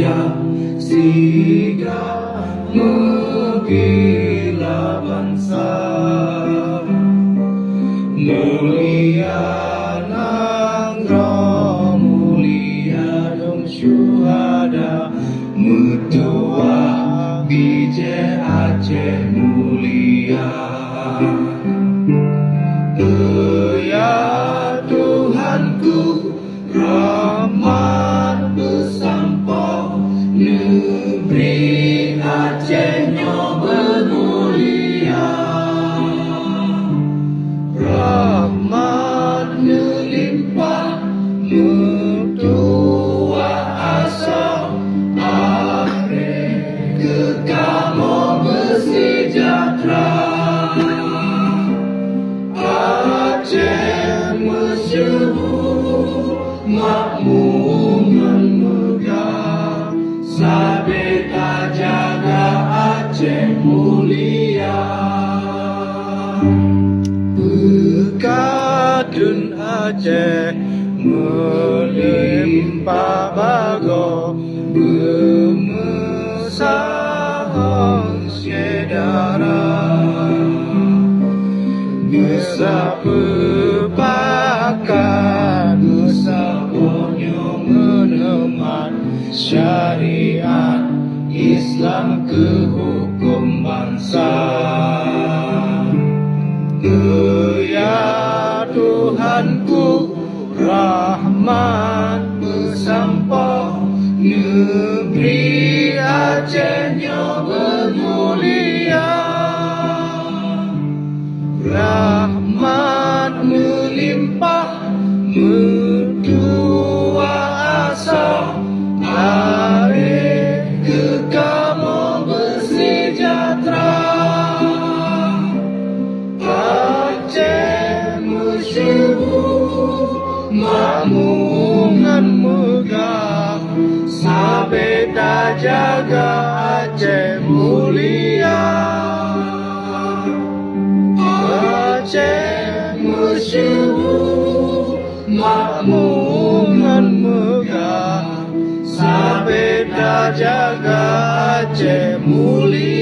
raja Siga menggila bangsa. Mulia nang roh mulia dong syuhada, mutua bije Aceh mulia. Ya Tuhanku, rahmat bersampo, negeri Aceh nyo bermulia. Rahmat melimpah, mutua asa, are kekamu bersejahtera. Aceh masyhur, makmuran megah, sabeta jaga Aceh mulia. Bekadun Aceh melimpah bago, bermesahang syedara. Nusa pepakat, Nusa ponyo menemat, syariat Islam ke hukum bangsa. Ya Tuhanku, rahmat bersampo, negeri Aceh nyo bermulia. Rahmat melimpah, mutua asa, are kekamu bersejahtera. Aceh masyhur, makmuran megah, sabeta jaga Aceh mulia. Aceh masyhur, makmuran megah, sabeta jaga Aceh mulia.